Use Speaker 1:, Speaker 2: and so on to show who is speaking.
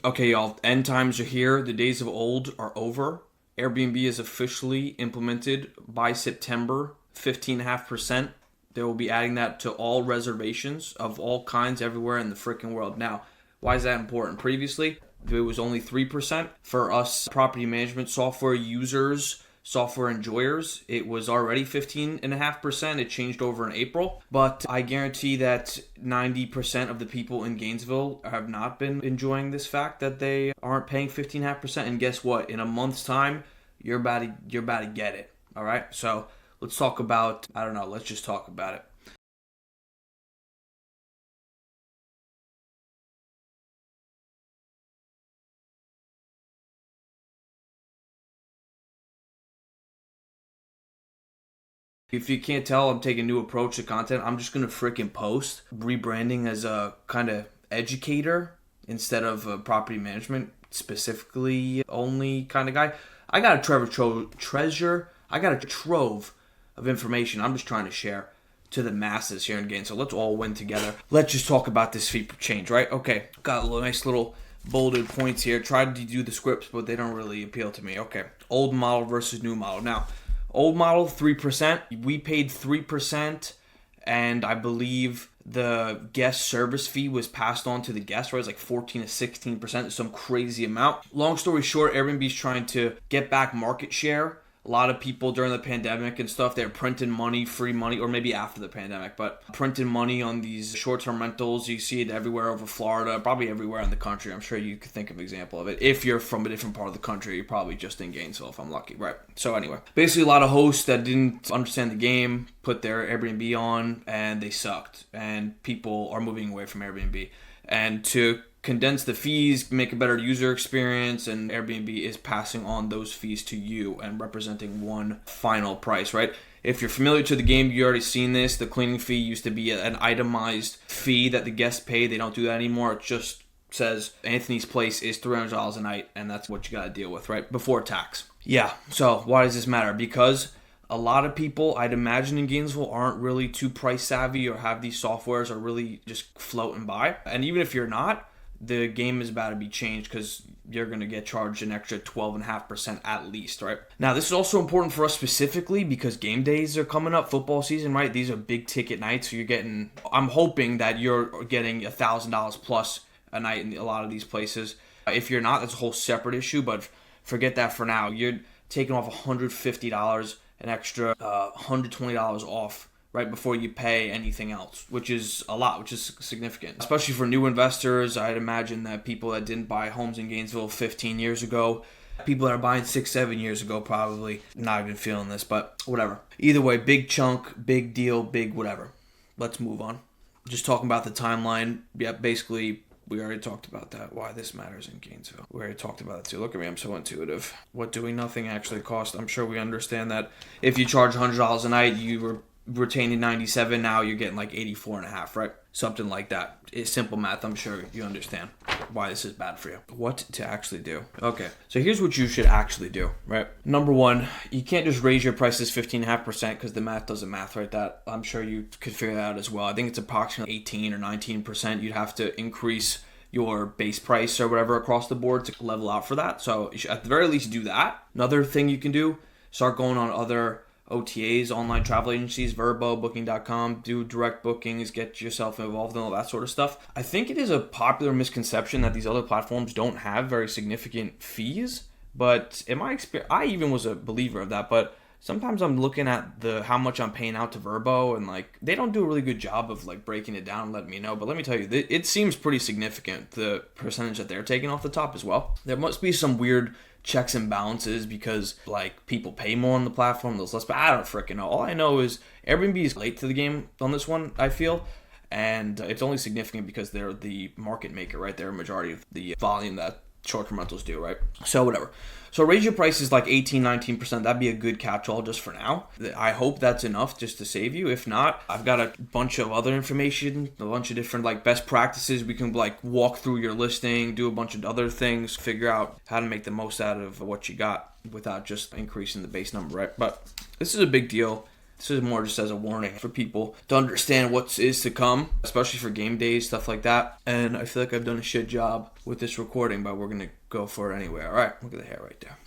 Speaker 1: Okay, y'all, end times are here. The days of old are over. Airbnb is officially implemented by September, 15.5%. They will be adding that to all reservations of all kinds everywhere in the freaking world. Now, why is that important? Previously, it was only 3% for us property management software users, software enjoyers. It was already 15.5%. It changed over in April. But I guarantee that 90% of the people in Gainesville have not been enjoying this fact that they aren't paying 15.5%. And guess what? In a month's time, you're about to get it. All right? So let's talk about, I don't know, let's just talk about it. If you can't tell, I'm taking a new approach to content. I'm just going to freaking post, rebranding as a kind of educator instead of a property management specifically only kind of guy. I got a treasure. I got a trove of information I'm just trying to share to the masses here in Gainesville. So let's all win together. Let's just talk about this fee change, right? Okay, got a nice little bolded points here. Tried to do the scripts, but they don't really appeal to me. Okay, old model versus new model. Now, old model, 3%. We paid 3%, and I believe the guest service fee was passed on to the guest, right? It was like 14 to 16%, some crazy amount. Long story short, Airbnb's trying to get back market share. A lot of people during the pandemic and stuff, they're printing money, free money, or maybe after the pandemic, but printing money on these short-term rentals. You see it everywhere over Florida, probably everywhere in the country. I'm sure you could think of an example of it. If you're from a different part of the country, you're probably just in Gainesville if I'm lucky, right? So anyway, basically a lot of hosts that didn't understand the game put their Airbnb on and they sucked. And people are moving away from Airbnb. And to condense the fees, make a better user experience, and Airbnb is passing on those fees to you and representing one final price, right? If you're familiar to the game, you already seen this. The cleaning fee used to be an itemized fee that the guests pay. They don't do that anymore. It just says Anthony's place is $300 a night, and that's what you got to deal with, right? Before tax. Yeah, so why does this matter? Because a lot of people, I'd imagine in Gainesville, aren't really too price savvy or have these softwares are really just floating by. And even if you're not, the game is about to be changed because you're going to get charged an extra 12.5% at least, right? Now, this is also important for us specifically because game days are coming up, football season, right? These are big ticket nights. So I'm hoping that you're getting $1,000 plus a night in a lot of these places. If you're not, that's a whole separate issue, but forget that for now. You're taking off $150, an extra $120 off right before you pay anything else, which is a lot, which is significant. Especially for new investors, I'd imagine that people that didn't buy homes in Gainesville 15 years ago, people that are buying 6-7 years ago probably not even feeling this, but whatever. Either way, big chunk, big deal, big whatever. Let's move on. Just talking about the timeline. Yeah, basically, we already talked about that, why this matters in Gainesville. We already talked about it too. Look at me, I'm so intuitive. What doing nothing actually costs. I'm sure we understand that if you charge $100 a night, you were retaining 97, now you're getting like 84.5, right? Something like that. It's simple math. I'm sure you understand why this is bad for you. What to actually do. Okay, so here's what you should actually do, right? Number one, you can't just raise your prices 15.5% because the math doesn't math, right? That I'm sure you could figure that out as well. I think it's approximately 18 or 19%. You'd have to increase your base price or whatever across the board to level out for that. So you should at the very least do that. Another thing you can do, start going on other OTAs, online travel agencies, Vrbo, Booking.com, do direct bookings, get yourself involved in all that sort of stuff. I think it is a popular misconception that these other platforms don't have very significant fees, but in my experience, I even was a believer of that, but sometimes I'm looking at how much I'm paying out to Vrbo, and like they don't do a really good job of like breaking it down and letting me know. But let me tell you, it seems pretty significant, the percentage that they're taking off the top as well. There must be some weird checks and balances because like people pay more on the platform, those less, but I don't freaking know. All I know is Airbnb is late to the game on this one, I feel, and it's only significant because they're the market maker, right? They're a majority of the volume that short-term rentals do, right? So whatever. So raise your prices like 18-19%. That'd be a good catch-all just for now. I hope that's enough just to save you. If not, I've got a bunch of other information, a bunch of different like best practices. We can like walk through your listing, do a bunch of other things, figure out how to make the most out of what you got without just increasing the base number, right? But this is a big deal. This is more just as a warning for people to understand what is to come, especially for game days, stuff like that. And I feel like I've done a shit job with this recording, but we're going to go for it anyway. All right, look at the hair right there.